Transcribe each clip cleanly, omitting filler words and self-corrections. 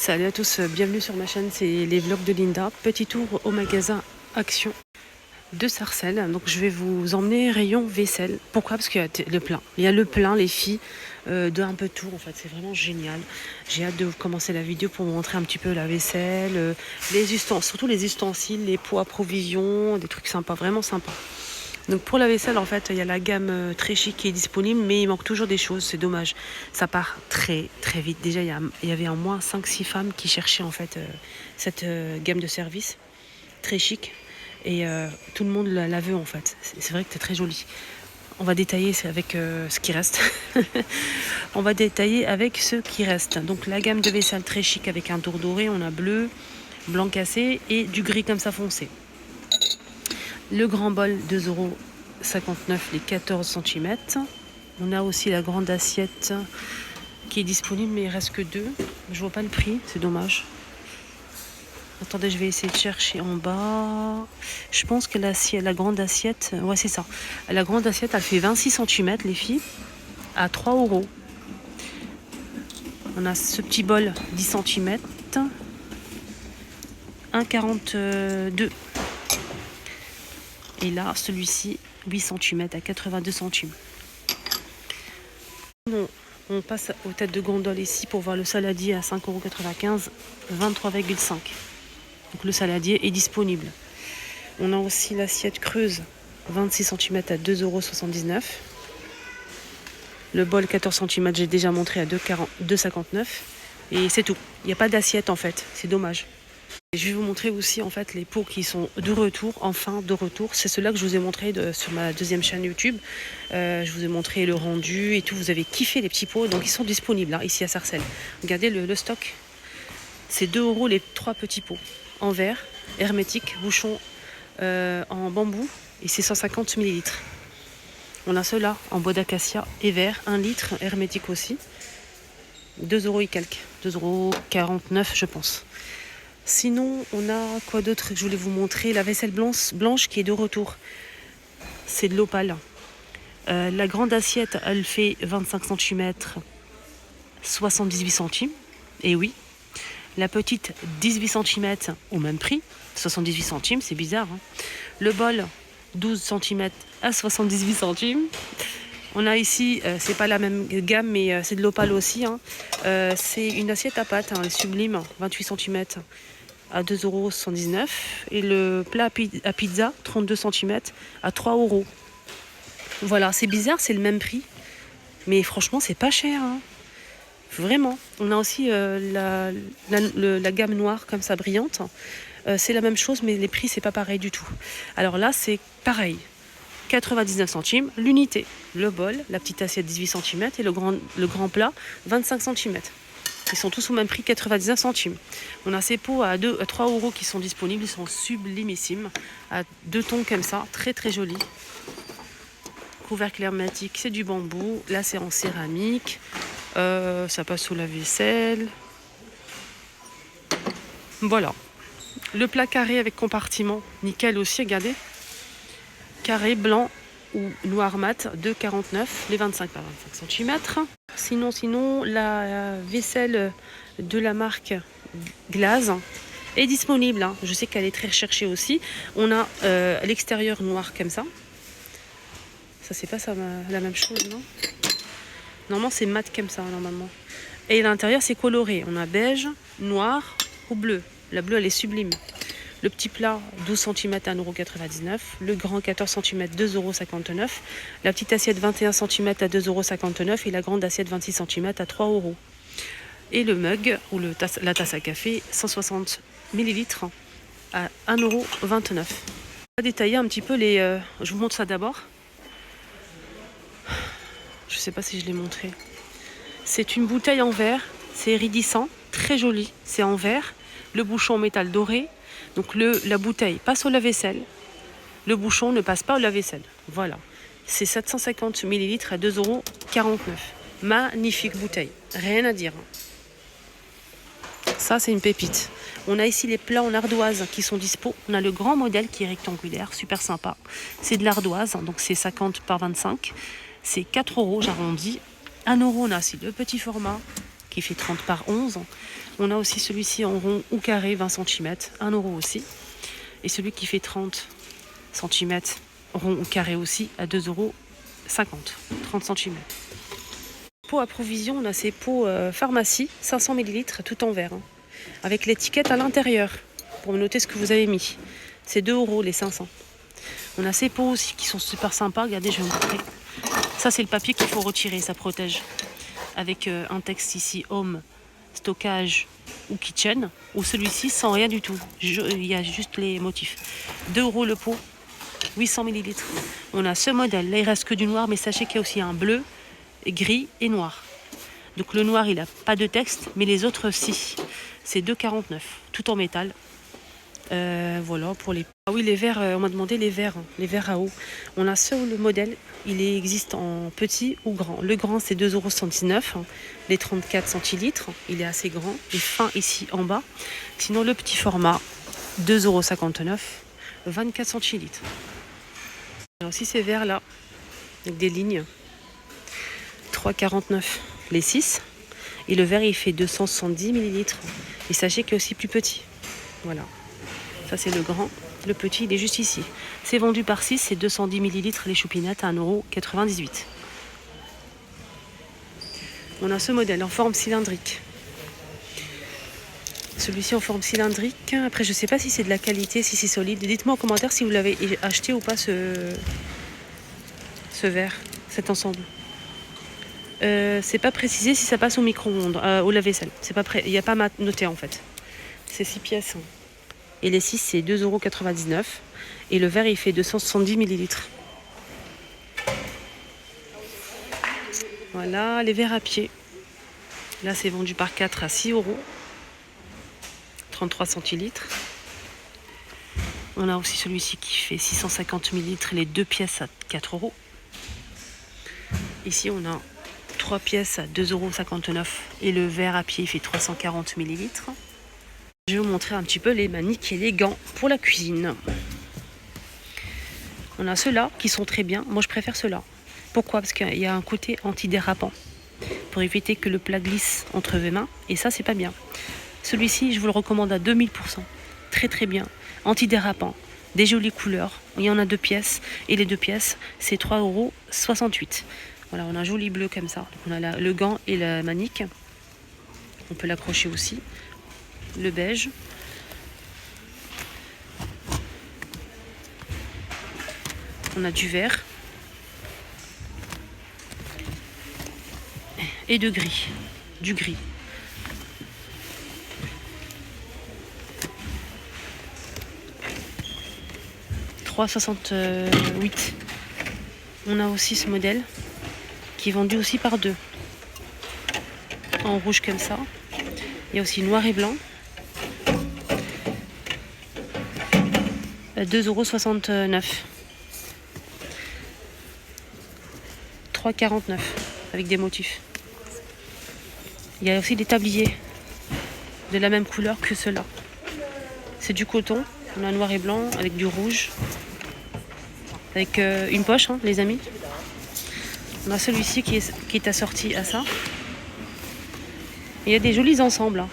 Salut à tous, bienvenue sur ma chaîne, c'est les vlogs de Linda. Petit tour au magasin Action de Sarcelles. Donc je vais vous emmener rayon vaisselle. Pourquoi? Parce qu'il y a le plein. Il y a le plein, les filles, de un peu tout en fait. C'est vraiment génial. J'ai hâte de commencer la vidéo pour vous montrer un petit peu la vaisselle, les ustensiles, surtout les ustensiles, les pots à provisions, des trucs sympas, vraiment sympas. Donc pour la vaisselle, en fait, il y a la gamme très chic qui est disponible, mais il manque toujours des choses, c'est dommage. Ça part très très vite. Déjà, il y avait au moins 5-6 femmes qui cherchaient en fait cette gamme de service très chic. Et tout le monde la veut en fait. C'est vrai que c'est très joli. On va détailler avec ce qui reste. On va détailler avec ce qui reste. Donc la gamme de vaisselle très chic avec un tour doré, on a bleu, blanc cassé et du gris comme ça foncé. Le grand bol, 2,59 € les 14 cm. On a aussi la grande assiette qui est disponible, mais il reste que 2. Je vois pas le prix, c'est dommage. Attendez, je vais essayer de chercher en bas. Je pense que la grande assiette, ouais c'est ça. La grande assiette, elle fait 26 cm les filles, à 3 €. On a ce petit bol, 10 cm, 1,42 €. Et là, celui-ci, 8 cm à 82 centimes. On passe aux têtes de gondole ici pour voir le saladier à 5,95 €, 23,5 €. Donc le saladier est disponible. On a aussi l'assiette creuse, 26 cm à 2,79 €. Le bol 14 cm, j'ai déjà montré à 2,59 €. Et c'est tout. Il n'y a pas d'assiette en fait. C'est dommage. Et je vais vous montrer aussi en fait les pots qui sont de retour, enfin de retour. C'est ceux-là que je vous ai montré sur ma deuxième chaîne YouTube. Je vous ai montré le rendu et tout. Vous avez kiffé les petits pots, donc ils sont disponibles là, ici à Sarcelles. Regardez le stock. C'est 2 € les 3 petits pots en verre, hermétique, bouchon en bambou et c'est 150 ml. On a ceux-là en bois d'acacia et verre, 1 litre, hermétique aussi. 2 € et quelques, 2,49 € je pense. Sinon, on a quoi d'autre que je voulais vous montrer? La vaisselle blanche qui est de retour. C'est de l'opale. La grande assiette, elle fait 25 cm, 78 centimes. Et oui. La petite, 18 cm au même prix, 78 centimes, c'est bizarre. Hein. Le bol, 12 cm à 78 centimes. On a ici, c'est pas la même gamme, mais c'est de l'opale aussi. Hein. C'est une assiette à pâte, hein, sublime, 28 cm à 2,79 €. Et le plat à pizza, 32 cm à 3 €. Voilà, c'est bizarre, c'est le même prix. Mais franchement, c'est pas cher. Hein. Vraiment. On a aussi la gamme noire, comme ça, brillante. C'est la même chose, mais les prix, c'est pas pareil du tout. Alors là, c'est pareil. 99 centimes l'unité. Le bol, la petite assiette 18 cm et le grand plat 25 cm. Ils sont tous au même prix, 99 centimes. On a ces pots à 3 € qui sont disponibles. Ils sont sublimissimes. À 2 tons comme ça. Très très jolis. Couvercle hermétique, c'est du bambou. Là, c'est en céramique. Ça passe sous la vaisselle. Voilà. Le plat carré avec compartiment. Nickel aussi, regardez. Carré blanc ou noir mat, 2,49 €, les 25 par 25 cm. Sinon, la vaisselle de la marque Glaze est disponible. Hein. Je sais qu'elle est très recherchée aussi. On a l'extérieur noir comme ça. Ça, c'est pas ça, la même chose, non? Normalement, c'est mat comme ça, normalement. Et l'intérieur, c'est coloré. On a beige, noir ou bleu. La bleue, elle est sublime. Le petit plat, 12 cm à 1,99 €. Le grand, 14 cm, 2,59 €. La petite assiette, 21 cm à 2,59 € et la grande assiette, 26 cm à 3 €. Et le mug, ou la tasse à café, 160 ml à 1,29 €. On va détailler un petit peu les... je vous montre ça d'abord. Je ne sais pas si je l'ai montré. C'est une bouteille en verre. C'est iridescent, très joli. C'est en verre. Le bouchon en métal doré. Donc la bouteille passe au lave-vaisselle. Le bouchon ne passe pas au lave-vaisselle. Voilà. C'est 750 ml à 2,49 €. Magnifique bouteille. Rien à dire. Ça, c'est une pépite. On a ici les plats en ardoise qui sont dispo. On a le grand modèle qui est rectangulaire, super sympa. C'est de l'ardoise, donc c'est 50 par 25. C'est 4 €, j'arrondis. 1 €, on a aussi le petit format qui fait 30 par 11. On a aussi celui-ci en rond ou carré, 20 cm, 1 € aussi. Et celui qui fait 30 cm, rond ou carré aussi, à 2,50 €, 30 cm. Pot à provision, on a ces pots pharmacie, 500 ml, tout en verre, hein, avec l'étiquette à l'intérieur, pour noter ce que vous avez mis. C'est 2 € les 500. On a ces pots aussi qui sont super sympas. Regardez, je vais vous montrer. Ça, c'est le papier qu'il faut retirer, ça protège. Avec un texte ici, home, stockage ou kitchen. Ou celui-ci sans rien du tout. Il y a juste les motifs. 2 € le pot, 800 ml. On a ce modèle. Là, il reste que du noir, mais sachez qu'il y a aussi un bleu, gris et noir. Donc le noir, il n'a pas de texte, mais les autres, si. C'est 2,49, tout en métal. Voilà pour les... Ah oui, les verres, on m'a demandé les verres à eau. On a ce le modèle, il existe en petit ou grand. Le grand, c'est 2,79 €, les 34 centilitres, il est assez grand, et fin ici en bas. Sinon, le petit format, 2,59 €, 24 centilitres. Il y a aussi ces verres là, avec des lignes, 3,49 les 6. Et le verre, il fait 270 ml. Et sachez qu'il est aussi plus petit. Voilà. Ça, c'est le grand. Le petit, il est juste ici. C'est vendu par 6, c'est 210 ml les choupinettes à 1,98 €. On a ce modèle en forme cylindrique. Celui-ci en forme cylindrique. Après, je ne sais pas si c'est de la qualité, si c'est solide. Dites-moi en commentaire si vous l'avez acheté ou pas, ce verre, cet ensemble. C'est pas précisé si ça passe au micro-ondes, au lave-vaisselle. Il n'y a pas noté en fait. C'est 6 pièces. Et les 6, c'est 2,99 €. Et le verre, il fait 270 ml. Voilà, les verres à pied. Là, c'est vendu par 4 à 6 €. 33 centilitres. On a aussi celui-ci qui fait 650 ml, les 2 pièces à 4 €. Ici, on a 3 pièces à 2,59 € et le verre à pied il fait 340 ml. Je vais vous montrer un petit peu les maniques et les gants pour la cuisine. On a ceux-là qui sont très bien. Moi, je préfère ceux-là. Pourquoi? Parce qu'il y a un côté antidérapant pour éviter que le plat glisse entre vos mains. Et ça, c'est pas bien. Celui-ci, je vous le recommande à 2000%. Très très bien. Antidérapant. Des jolies couleurs. Il y en a 2 pièces. Et les 2 pièces, c'est 3,68 €. Voilà, on a un joli bleu comme ça. On a le gant et la manique. On peut l'accrocher aussi. Le beige. On a du vert. Et de gris. Du gris. « 3,68 €. On a aussi ce modèle qui est vendu aussi par 2. En rouge comme ça. Il y a aussi noir et blanc. 2,69 €. 3,49 € avec des motifs. Il y a aussi des tabliers de la même couleur que ceux-là. C'est du coton. On a noir et blanc avec du rouge. Avec une poche, hein, les amis. On a celui-ci qui est assorti à ça. Il y a des jolis ensembles. Hein.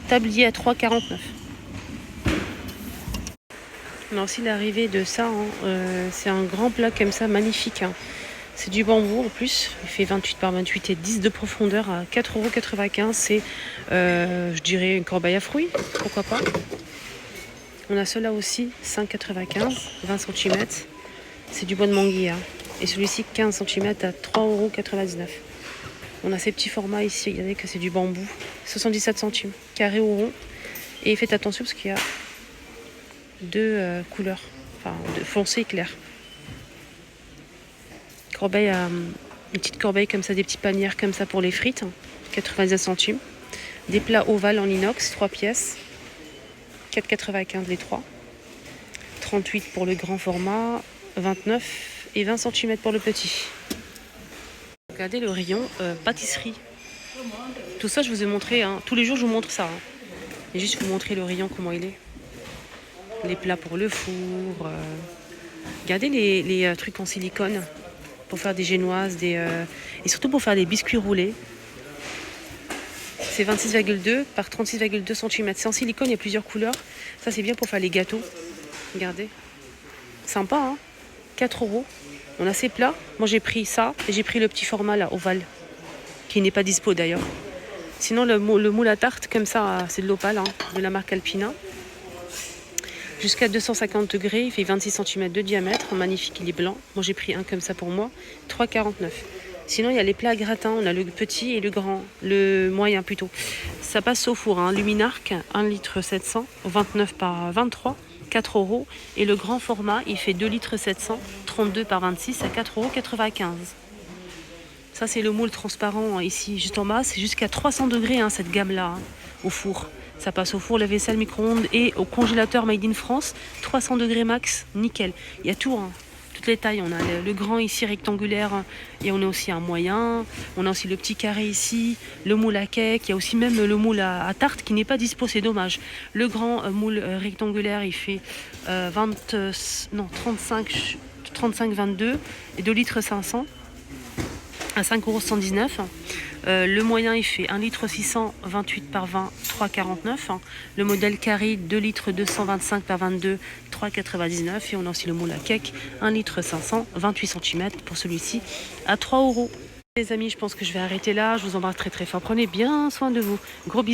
Tablier à 3,49 €. On a aussi l'arrivée de ça. Hein. C'est un grand plat comme ça, magnifique. Hein. C'est du bambou en plus. Il fait 28 par 28 et 10 de profondeur à 4,95 €. C'est, je dirais, une corbeille à fruits. Pourquoi pas. On a ceux-là aussi, 5,95 €, 20 cm. C'est du bois de manguier. Hein. Et celui-ci, 15 cm à 3,99 €. On a ces petits formats ici. Regardez que c'est du bambou. 77 centimes, carré ou rond. Et faites attention parce qu'il y a 2 couleurs. Enfin, de foncé et clair. Corbeille une petite corbeille comme ça, des petits panières comme ça pour les frites. 99 centimes. Des plats ovales en inox, 3 pièces. 4,95 € les 3. 38 pour le grand format, 29 et 20 cm pour le petit. Regardez le rayon pâtisserie. Tout ça, je vous ai montré. Hein. Tous les jours, je vous montre ça. Hein. Et juste vous montrer le rayon, comment il est. Les plats pour le four. Regardez les trucs en silicone pour faire des génoises. Et surtout pour faire des biscuits roulés. c'est 26,2 par 36,2 cm. C'est en silicone, il y a plusieurs couleurs. Ça, c'est bien pour faire les gâteaux. Regardez. Sympa, hein. 4 €. On a ces plats. Moi, j'ai pris ça et j'ai pris le petit format là, ovale, qui n'est pas dispo d'ailleurs. Sinon, le moule à tarte, comme ça, c'est de l'opale, hein, de la marque Alpina. Jusqu'à 250 degrés, il fait 26 cm de diamètre. Magnifique, il est blanc. Moi, j'ai pris un comme ça pour moi. 3,49 €. Sinon, il y a les plats à gratin. On a le petit et le grand. Le moyen plutôt. Ça passe au four. Hein. Luminarc, 1 litre 700, 29 par 23, 4 €. Et le grand format, il fait 2 litres 700, 32 par 26 à 4,95 €. Ça, c'est le moule transparent ici, juste en bas. C'est jusqu'à 300 degrés, hein, cette gamme-là, hein, au four. Ça passe au four, la vaisselle, micro-ondes et au congélateur Made in France. 300 degrés max, nickel. Il y a tout, hein, toutes les tailles. On a le grand ici, rectangulaire, et on a aussi un moyen. On a aussi le petit carré ici, le moule à cake. Il y a aussi même le moule à tarte qui n'est pas dispo, c'est dommage. Le grand moule rectangulaire, il fait 35,22 et 2 litres 500. À 5,119 €. Le moyen, il fait 1 litre 600, 28 par 20, 3,49 €. Le modèle carré, 2 litres 225 par 22, 3,99 €. Et on a aussi le moule à cake, 1 litre 500, 28 cm pour celui-ci, à 3 €. Les amis, je pense que je vais arrêter là. Je vous embrasse très très fort. Prenez bien soin de vous. Gros bisous.